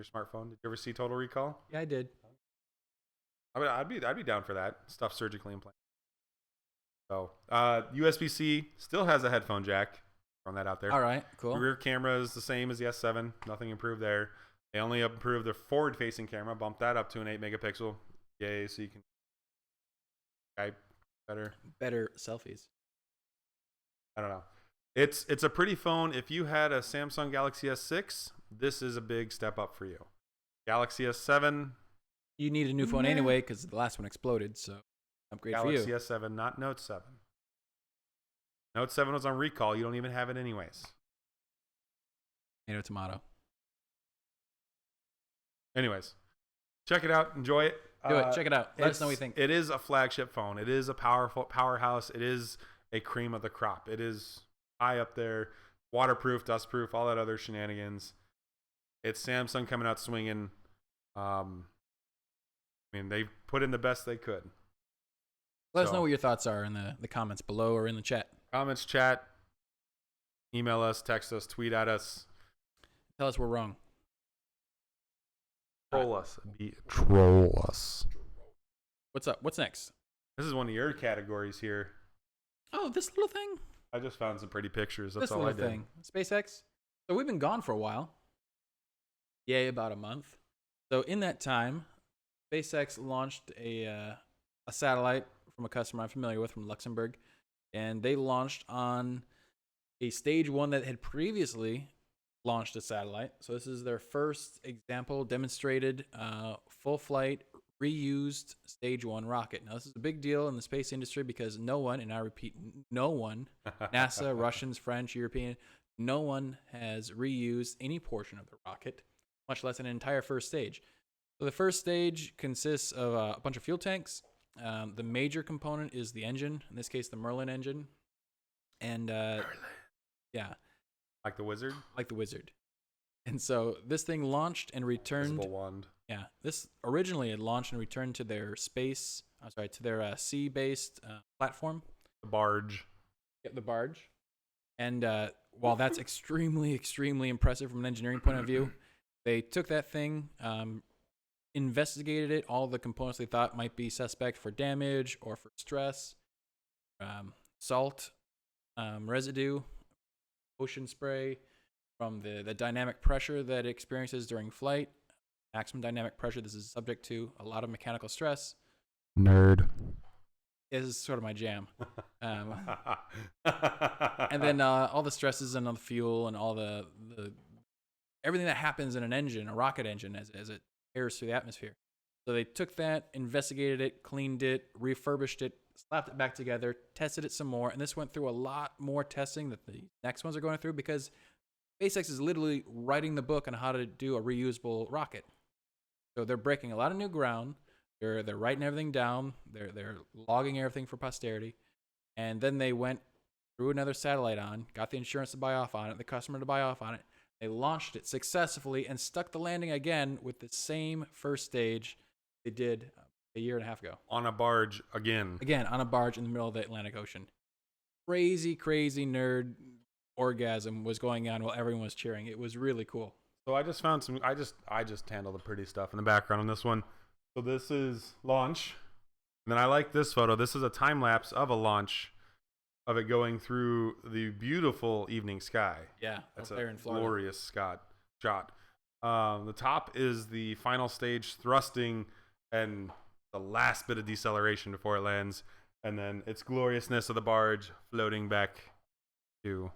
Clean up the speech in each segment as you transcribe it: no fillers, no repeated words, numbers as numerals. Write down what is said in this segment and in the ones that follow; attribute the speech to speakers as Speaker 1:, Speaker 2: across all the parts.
Speaker 1: your smartphone. Did you ever see Total Recall?
Speaker 2: Yeah, I did.
Speaker 1: I mean, I'd be down for that stuff surgically implanted. So USB-C still has a headphone jack. Throwing that out there.
Speaker 2: All right, cool.
Speaker 1: The rear camera is the same as the S7. Nothing improved there. They only improved the forward-facing camera, bumped that up to an 8 megapixel. Yay! So you can Skype better.
Speaker 2: Better selfies.
Speaker 1: I don't know. It's a pretty phone. If you had a Samsung Galaxy S6, this is a big step up for you. Galaxy S7.
Speaker 2: You need a new phone anyway because the last one exploded, so upgrade for you.
Speaker 1: Galaxy S7, not Note 7. Note 7 was on recall. You don't even have it anyways.
Speaker 2: Tomato.
Speaker 1: Anyways, check it out. Enjoy it.
Speaker 2: Do it. Check it out. Let us know what you think.
Speaker 1: It is a flagship phone. It is a powerful powerhouse. It is a cream of the crop. It is high up there. Waterproof, dustproof, all that other shenanigans. It's Samsung coming out swinging. I mean, they put in the best they could.
Speaker 2: Let us know what your thoughts are in the comments below or in the chat.
Speaker 1: Comments, chat, email us, text us, tweet at us.
Speaker 2: Tell us we're wrong.
Speaker 1: Troll us. Troll us.
Speaker 2: What's up? What's next?
Speaker 1: This is one of your categories here.
Speaker 2: Oh, this little thing?
Speaker 1: I just found some pretty pictures. That's
Speaker 2: This
Speaker 1: all I
Speaker 2: little
Speaker 1: did.
Speaker 2: thing. SpaceX. So we've been gone for a while. Yay, about a month. So in that time, SpaceX launched a satellite from a customer I'm familiar with from Luxembourg. And they launched on a stage one that had previously launched a satellite. So this is their first example, demonstrated full flight, reused stage one rocket. Now this is a big deal in the space industry because no one, and I repeat, no one, NASA, Russians, French, European, no one has reused any portion of the rocket, much less an entire first stage. So the first stage consists of a bunch of fuel tanks. The major component is the engine, in this case, the Merlin engine. And yeah.
Speaker 1: Like the wizard?
Speaker 2: Like the wizard. And so this thing launched and returned.
Speaker 1: Visible wand.
Speaker 2: Yeah. This originally had launched and returned to their to their sea-based platform.
Speaker 1: The barge.
Speaker 2: Yep, the barge. And while that's extremely, extremely impressive from an engineering point of view, they took that thing, investigated it, all the components they thought might be suspect for damage or for stress, salt, residue, ocean spray, from the dynamic pressure that it experiences during flight. Maximum dynamic pressure, this is subject to a lot of mechanical stress.
Speaker 1: Nerd.
Speaker 2: This is sort of my jam. And then all the stresses and all the fuel and all the everything that happens in an engine, a rocket engine, as it airs through the atmosphere. So they took that, investigated it, cleaned it, refurbished it, slapped it back together, tested it some more, and this went through a lot more testing that the next ones are going through because SpaceX is literally writing the book on how to do a reusable rocket. So they're breaking a lot of new ground. They're writing everything down. They're logging everything for posterity, and then they went threw another satellite on, got the insurance to buy off on it, the customer to buy off on it. They launched it successfully and stuck the landing again with the same first stage they did a year and a half ago.
Speaker 1: On a barge again.
Speaker 2: Again, on a barge in the middle of the Atlantic Ocean. Crazy, crazy nerd orgasm was going on while everyone was cheering. It was really cool.
Speaker 1: So I just found some. I just handled the pretty stuff in the background on this one. So this is launch. And then I like this photo. This is a time lapse of a launch of it going through the beautiful evening sky.
Speaker 2: Yeah,
Speaker 1: that's
Speaker 2: there
Speaker 1: a
Speaker 2: in Florida.
Speaker 1: Glorious shot. The top is the final stage thrusting and the last bit of deceleration before it lands, and then its gloriousness of the barge floating back to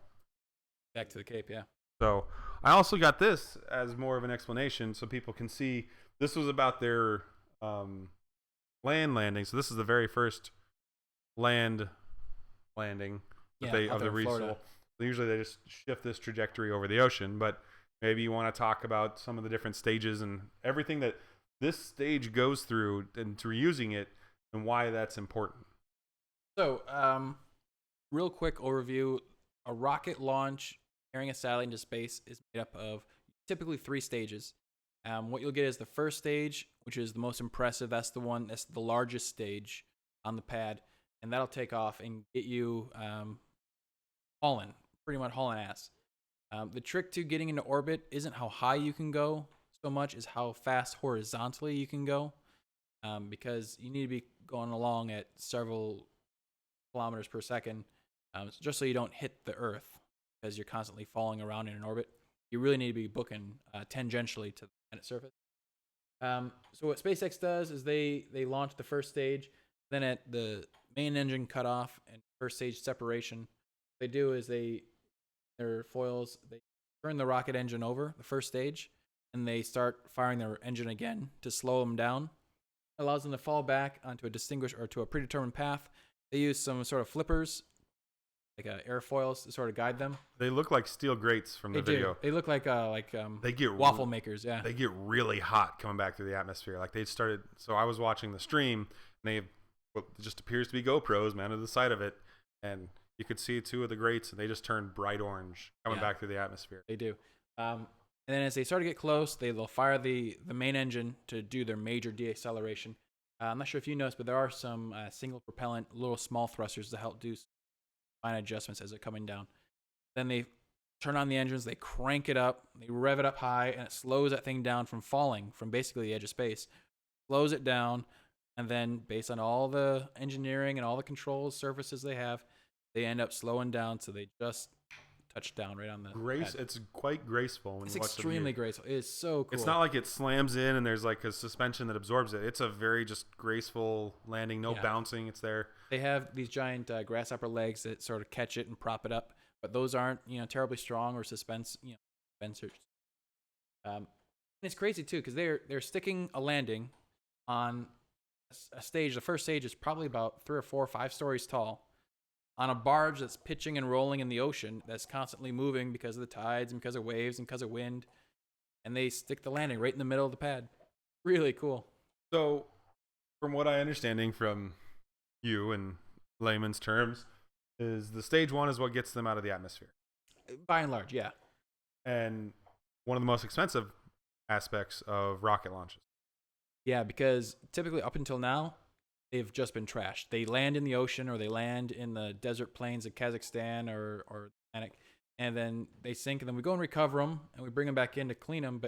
Speaker 2: the Cape. Yeah.
Speaker 1: So I also got this as more of an explanation so people can see this was about their land landing. So this is the very first land landing of the resource. Usually they just shift this trajectory over the ocean, but maybe you want to talk about some of the different stages and everything that this stage goes through and to reusing it and why that's important.
Speaker 2: So, real quick overview. A rocket launch carrying a satellite into space is made up of typically 3 stages. What you'll get is the first stage, which is the most impressive. That's the largest stage on the pad, and that'll take off and get you pretty much hauling ass. The trick to getting into orbit isn't how high you can go so much is how fast horizontally you can go, because you need to be going along at several kilometers per second, just so you don't hit the Earth because you're constantly falling around in an orbit. You really need to be booking tangentially to the planet surface. So what SpaceX does is they launch the first stage, then at the main engine cutoff and first stage separation, what they do is their foils, they turn the rocket engine over the first stage, and they start firing their engine again to slow them down. It allows them to fall back onto a distinguished or to a predetermined path. They use some sort of flippers, like airfoils, to sort of guide them.
Speaker 1: They look like steel grates from the video.
Speaker 2: They look like
Speaker 1: They get
Speaker 2: waffle makers. Yeah.
Speaker 1: They get really hot coming back through the atmosphere. Like they started. So I was watching the stream, and they what just appears to be GoPros mounted to the side of it, and you could see two of the grates, and they just turned bright orange coming back through the atmosphere.
Speaker 2: They do. And then as they start to get close, they'll fire the main engine to do their major deacceleration. I'm not sure if you noticed, but there are some single propellant, little small thrusters to help do fine adjustments as they're coming down. Then they turn on the engines, they crank it up, they rev it up high, and it slows that thing down from falling from basically the edge of space. Slows it down, and then based on all the engineering and all the controls surfaces they have, they end up slowing down so they just touch down right on the pad.
Speaker 1: It's quite graceful when
Speaker 2: It's
Speaker 1: you watch
Speaker 2: extremely graceful. It is so cool.
Speaker 1: It's not like it slams in and there's like a suspension that absorbs it. It's a very just graceful landing, no bouncing. It's there.
Speaker 2: They have these giant grasshopper legs that sort of catch it and prop it up, but those aren't terribly strong or suspensors. And it's crazy too because they're sticking a landing on a stage. The first stage is probably about 3 or 4 or 5 stories tall, on a barge that's pitching and rolling in the ocean that's constantly moving because of the tides and because of waves and because of wind. And they stick the landing right in the middle of the pad. Really cool.
Speaker 1: So, from what I understanding from you in layman's terms, is the stage 1 is what gets them out of the atmosphere.
Speaker 2: By and large, yeah.
Speaker 1: And one of the most expensive aspects of rocket launches.
Speaker 2: Yeah, because typically up until now, they've just been trashed. They land in the ocean or they land in the desert plains of Kazakhstan or Atlantic, and then they sink, and then we go and recover them, and we bring them back in to clean them,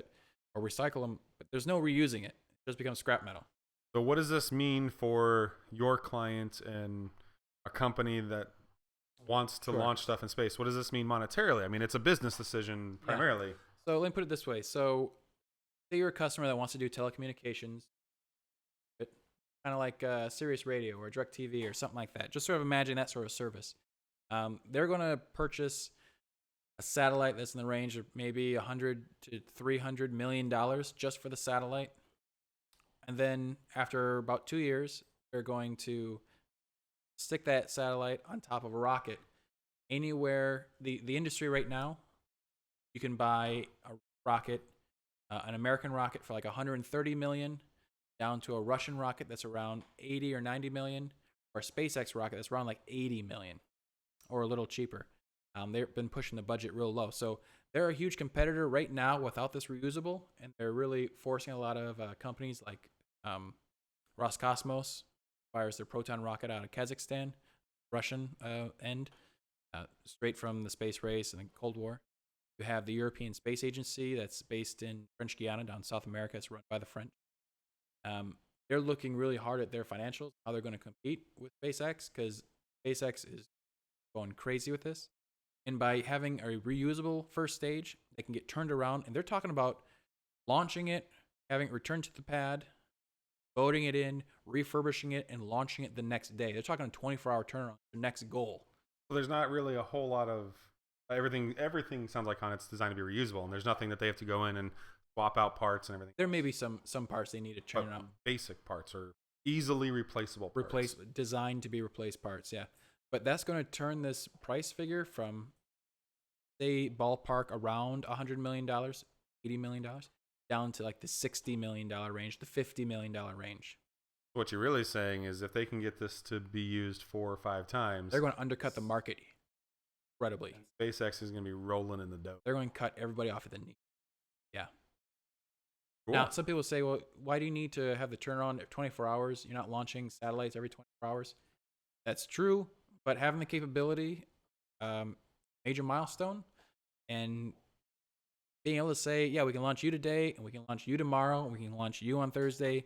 Speaker 2: or recycle them, but there's no reusing it. It just becomes scrap metal.
Speaker 1: So what does this mean for your client and a company that wants to launch stuff in space? What does this mean monetarily? I mean, it's a business decision primarily.
Speaker 2: Yeah. So let me put it this way. So say you're a customer that wants to do telecommunications, kind of like Sirius Radio or DirecTV or something like that. Just sort of imagine that sort of service. They're going to purchase a satellite that's in the range of maybe $100 to $300 million just for the satellite. And then after about 2 years, they're going to stick that satellite on top of a rocket. Anywhere, the industry right now, you can buy a rocket, an American rocket for like $130 million, down to a Russian rocket that's around 80 or 90 million, or a SpaceX rocket that's around like 80 million, or a little cheaper. They've been pushing the budget real low. So they're a huge competitor right now without this reusable, and they're really forcing a lot of companies like Roscosmos, fires their Proton rocket out of Kazakhstan, Russian end, straight from the space race and the Cold War. You have the European Space Agency that's based in French Guiana down South America. It's run by the French. They're looking really hard at their financials, how they're going to compete with SpaceX, because SpaceX is going crazy with this. And by having a reusable first stage, they can get turned around. And they're talking about launching it, having it returned to the pad, boating it in, refurbishing it, and launching it the next day. They're talking a 24-hour turnaround, their next goal.
Speaker 1: So there's not really a whole lot of everything sounds like on it's designed to be reusable, and there's nothing that they have to go in and swap out parts and everything.
Speaker 2: There may be some parts they need to turn out.
Speaker 1: Basic parts or easily replaceable parts.
Speaker 2: Designed to be replaced parts, yeah. But that's going to turn this price figure from, say, ballpark around $100 million, $80 million, down to like the $60 million range, the $50 million range.
Speaker 1: What you're really saying is if they can get this to be used 4 or 5 times,
Speaker 2: they're going to undercut the market incredibly.
Speaker 1: SpaceX is going to be rolling in the dough.
Speaker 2: They're going to cut everybody off at the knee. Yeah.
Speaker 1: Cool.
Speaker 2: Now, some people say, well, why do you need to have the turnaround at 24 hours? You're not launching satellites every 24 hours. That's true, but having the capability, major milestone, and being able to say, yeah, we can launch you today, and we can launch you tomorrow, and we can launch you on Thursday,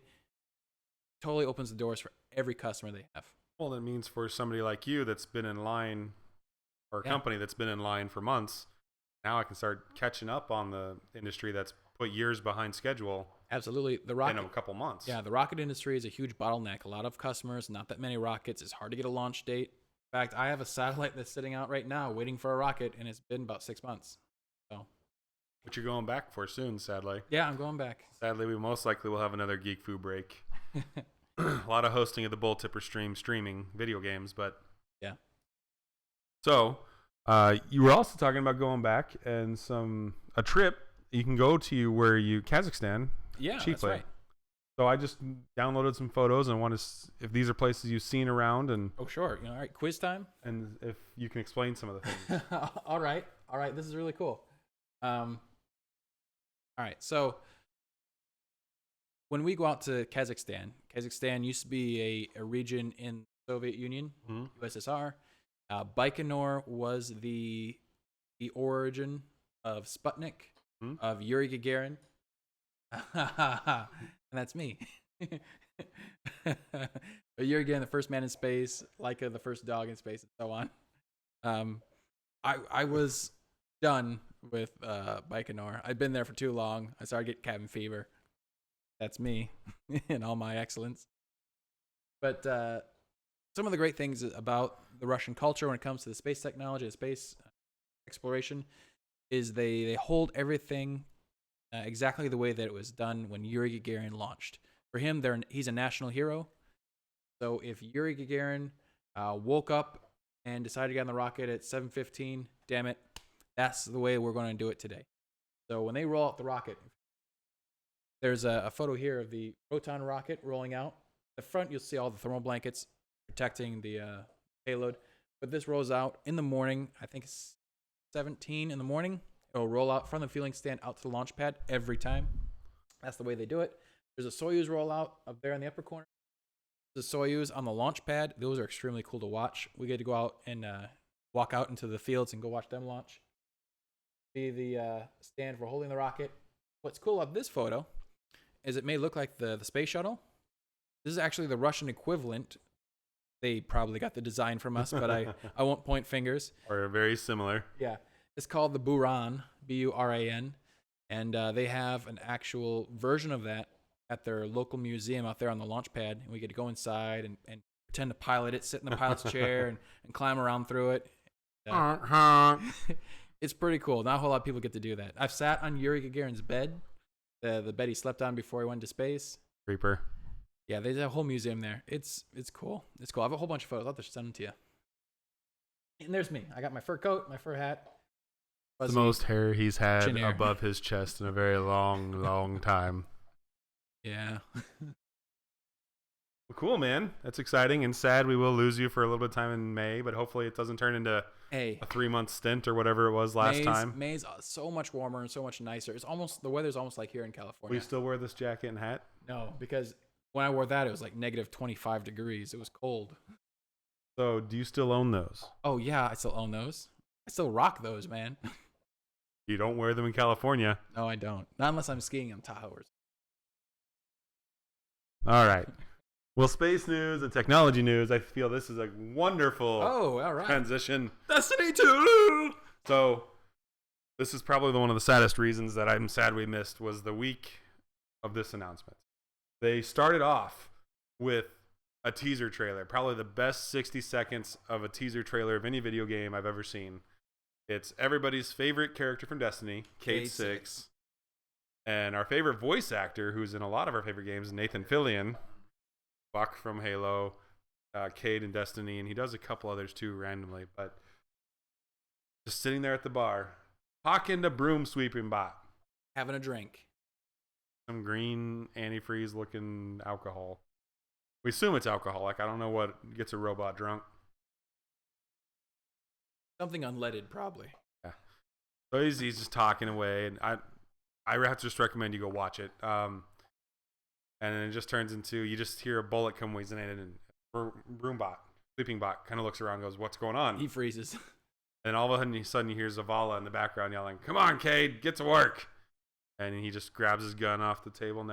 Speaker 2: totally opens the doors for every customer they have.
Speaker 1: Well, that means for somebody like you that's been in line, or a company that's been in line for months, now I can start catching up on the industry that's put years behind schedule.
Speaker 2: Absolutely.
Speaker 1: In a couple months.
Speaker 2: Yeah, the rocket industry is a huge bottleneck. A lot of customers, not that many rockets. It's hard to get a launch date. In fact, I have a satellite that's sitting out right now waiting for a rocket, and it's been about 6 months. So,
Speaker 1: but you're going back for soon, sadly.
Speaker 2: Yeah, I'm going back.
Speaker 1: Sadly, we most likely will have another Geek Fu break. A lot of hosting of the Bull Tipper streaming video games, but
Speaker 2: yeah.
Speaker 1: So, you were also talking about going back and a trip you can go to where Kazakhstan.
Speaker 2: Yeah,
Speaker 1: cheaply.
Speaker 2: That's right.
Speaker 1: So I just downloaded some photos and want to if these are places you've seen around and
Speaker 2: oh sure, all right, quiz time.
Speaker 1: And if you can explain some of the things.
Speaker 2: all right, this is really cool. All right, so when we go out to Kazakhstan used to be a region in the Soviet Union, USSR. Baikonur was the origin of Sputnik, of Yuri Gagarin. And that's me. Yuri Gagarin, the first man in space, Laika, the first dog in space, and so on. I was done with Baikonur. I'd been there for too long. I started getting cabin fever. That's me in all my excellence. But some of the great things about the Russian culture when it comes to the space technology, the space exploration, is they hold everything exactly the way that it was done when Yuri Gagarin launched. For him, he's a national hero. So if Yuri Gagarin woke up and decided to get on the rocket at 7:15, damn it, that's the way we're going to do it today. So when they roll out the rocket, there's a photo here of the Proton rocket rolling out. The front, you'll see all the thermal blankets protecting the payload. But this rolls out in the morning. I think it's 17 in the morning. It'll roll out from the fueling stand out to the launch pad every time. That's the way they do it. There's a Soyuz rollout up there in the upper corner. The Soyuz on the launch pad. Those are extremely cool to watch. We get to go out and walk out into the fields and go watch them launch. See the stand for holding the rocket. What's cool about this photo is it may look like the space shuttle. This is actually the Russian equivalent. They probably got the design from us, but I won't point fingers.
Speaker 1: Or very similar.
Speaker 2: Yeah. It's called the Buran, Buran, and they have an actual version of that at their local museum out there on the launch pad. And we get to go inside and pretend to pilot it, sit in the pilot's chair, and climb around through it. It's pretty cool. Not a whole lot of people get to do that. I've sat on Yuri Gagarin's bed, the bed he slept on before he went to space.
Speaker 1: Creeper.
Speaker 2: Yeah, there's a whole museum there. It's cool. It's cool. I have a whole bunch of photos. I'll just send them to you. And there's me. I got my fur coat, my fur hat.
Speaker 1: The most hair he's had above his chest in a very long time.
Speaker 2: Yeah.
Speaker 1: Well, cool, man. That's exciting and sad. We will lose you for a little bit of time in May, but hopefully it doesn't turn into a 3-month stint or whatever it was last time.
Speaker 2: May's so much warmer and so much nicer. The weather's almost like here in California.
Speaker 1: Will you still wear this jacket and hat?
Speaker 2: No, because when I wore that, it was like negative 25 degrees. It was cold.
Speaker 1: So do you still own those?
Speaker 2: Oh, yeah, I still own those. I still rock those, man.
Speaker 1: You don't wear them in California.
Speaker 2: No, I don't. Not unless I'm skiing in Tahoe.
Speaker 1: All right. Well, space news and technology news, I feel this is a wonderful
Speaker 2: all right.
Speaker 1: transition.
Speaker 2: Destiny 2!
Speaker 1: So this is probably one of the saddest reasons that I'm sad we missed was the week of this announcement. They started off with a teaser trailer, probably the best 60 seconds of a teaser trailer of any video game I've ever seen. It's everybody's favorite character from Destiny, Cade Six, and our favorite voice actor, who's in a lot of our favorite games, Nathan Fillion, Buck from Halo, Cade in Destiny, and he does a couple others too randomly. But just sitting there at the bar, talking to broom sweeping bot,
Speaker 2: having a drink,
Speaker 1: some green antifreeze looking alcohol. We assume it's alcoholic. I don't know what gets a robot drunk.
Speaker 2: Something unleaded, probably.
Speaker 1: Yeah. So he's just talking away, and I have to just recommend you go watch it. And then it just turns into you just hear a bullet come whizzing in, and Sleeping Bot kind of looks around and goes, "What's going on?"
Speaker 2: He freezes.
Speaker 1: And all of a sudden you hear Zavala in the background yelling, "Come on, Cade, get to work!" And he just grabs his gun off the table